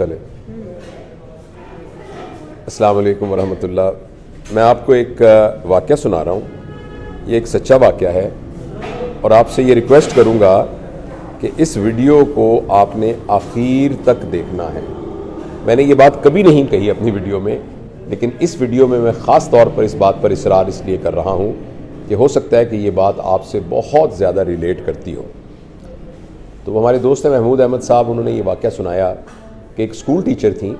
چلے. السلام علیکم ورحمۃ اللہ. میں آپ کو ایک واقعہ سنا رہا ہوں. یہ ایک سچا واقعہ ہے اور آپ سے یہ ریکویسٹ کروں گا کہ اس ویڈیو کو آپ نے آخر تک دیکھنا ہے. میں نے یہ بات کبھی نہیں کہی اپنی ویڈیو میں، لیکن اس ویڈیو میں خاص طور پر اس بات پر اصرار اس لیے کر رہا ہوں کہ ہو سکتا ہے کہ یہ بات آپ سے بہت زیادہ ریلیٹ کرتی ہو. تو ہمارے دوست ہیں محمود احمد صاحب، انہوں نے یہ واقعہ سنایا کہ ایک اسکول ٹیچر تھیں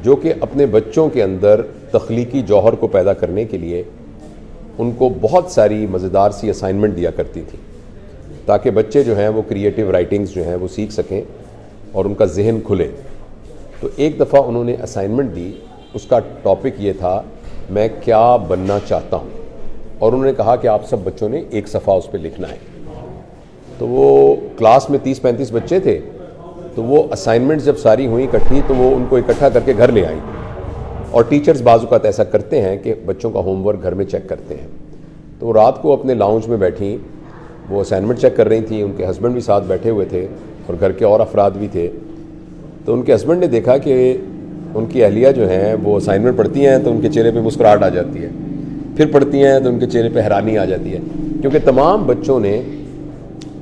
جو کہ اپنے بچوں کے اندر تخلیقی جوہر کو پیدا کرنے کے لیے ان کو بہت ساری مزیدار سی اسائنمنٹ دیا کرتی تھی تاکہ بچے جو ہیں وہ کریٹیو رائٹنگز جو ہیں وہ سیکھ سکیں اور ان کا ذہن کھلے. تو ایک دفعہ انہوں نے اسائنمنٹ دی، اس کا ٹاپک یہ تھا میں کیا بننا چاہتا ہوں، اور انہوں نے کہا کہ آپ سب بچوں نے ایک صفحہ اس پہ لکھنا ہے. تو وہ کلاس میں 30-35 بچے تھے، تو وہ اسائنمنٹ جب ساری ہوئیں اکٹھی تو وہ ان کو اکٹھا کر کے گھر لے آئیں. اور ٹیچرز بعض اوقات ایسا کرتے ہیں کہ بچوں کا ہوم ورک گھر میں چیک کرتے ہیں. تو رات کو اپنے لاؤنج میں بیٹھیں، وہ اسائنمنٹ چیک کر رہی تھیں، ان کے ہسبینڈ بھی ساتھ بیٹھے ہوئے تھے اور گھر کے اور افراد بھی تھے. تو ان کے ہسبینڈ نے دیکھا کہ ان کی اہلیہ جو ہیں وہ اسائنمنٹ پڑھتی ہیں تو ان کے چہرے پہ مسکراہٹ آ جاتی ہے، پھر پڑھتی ہیں تو ان کے چہرے پہ حیرانی آ جاتی ہے، کیونکہ تمام بچوں نے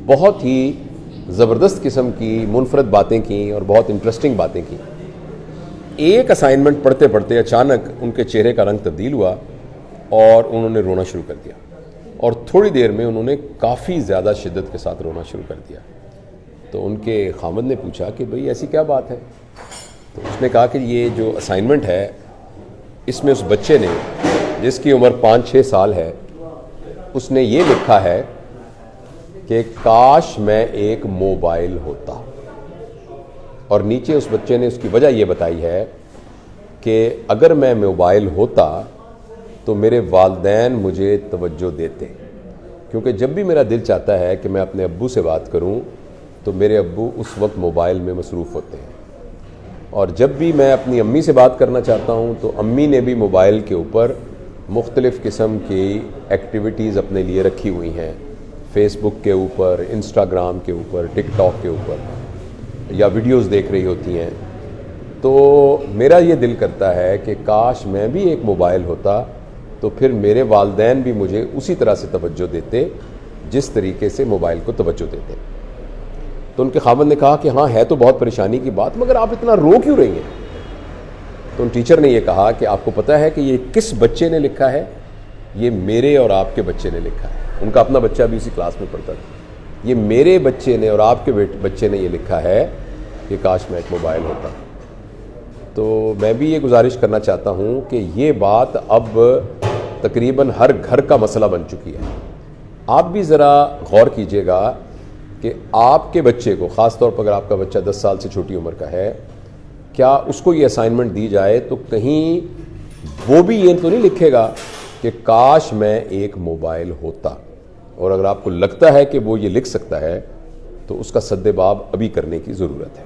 بہت ہی زبردست قسم کی منفرد باتیں کیں اور بہت انٹرسٹنگ باتیں کیں. ایک اسائنمنٹ پڑھتے پڑھتے اچانک ان کے چہرے کا رنگ تبدیل ہوا اور انہوں نے رونا شروع کر دیا، اور تھوڑی دیر میں انہوں نے کافی زیادہ شدت کے ساتھ رونا شروع کر دیا. تو ان کے خامد نے پوچھا کہ بھئی ایسی کیا بات ہے؟ تو اس نے کہا کہ یہ جو اسائنمنٹ ہے اس میں اس بچے نے، جس کی عمر 5-6 سال ہے، اس نے یہ لکھا ہے کہ کاش میں ایک موبائل ہوتا. اور نیچے اس بچے نے اس کی وجہ یہ بتائی ہے کہ اگر میں موبائل ہوتا تو میرے والدین مجھے توجہ دیتے، کیونکہ جب بھی میرا دل چاہتا ہے کہ میں اپنے ابو سے بات کروں تو میرے ابو اس وقت موبائل میں مصروف ہوتے ہیں، اور جب بھی میں اپنی امی سے بات کرنا چاہتا ہوں تو امی نے بھی موبائل کے اوپر مختلف قسم کی ایکٹیویٹیز اپنے لیے رکھی ہوئی ہیں، فیس بک کے اوپر، انسٹاگرام کے اوپر، ٹک ٹاک کے اوپر، یا ویڈیوز دیکھ رہی ہوتی ہیں. تو میرا یہ دل کرتا ہے کہ کاش میں بھی ایک موبائل ہوتا تو پھر میرے والدین بھی مجھے اسی طرح سے توجہ دیتے جس طریقے سے موبائل کو توجہ دیتے. تو ان کے خاوند نے کہا کہ ہاں ہے تو بہت پریشانی کی بات، مگر آپ اتنا رو کیوں رہی ہیں؟ تو ان ٹیچر نے یہ کہا کہ آپ کو پتہ ہے کہ یہ کس بچے نے لکھا ہے؟ یہ میرے اور آپ کے بچے نے لکھا ہے. ان کا اپنا بچہ بھی اسی کلاس میں پڑھتا تھا. یہ میرے بچے نے اور آپ کے بچے نے یہ لکھا ہے کہ کاش میں ایک موبائل ہوتا. تو میں بھی یہ گزارش کرنا چاہتا ہوں کہ یہ بات اب تقریباً ہر گھر کا مسئلہ بن چکی ہے. آپ بھی ذرا غور کیجئے گا کہ آپ کے بچے کو، خاص طور پر اگر آپ کا بچہ 10 سال سے چھوٹی عمر کا ہے، کیا اس کو یہ اسائنمنٹ دی جائے تو کہیں وہ بھی یہ تو نہیں لکھے گا کہ کاش میں ایک موبائل ہوتا؟ اور اگر آپ کو لگتا ہے کہ وہ یہ لکھ سکتا ہے تو اس کا سد باب ابھی کرنے کی ضرورت ہے.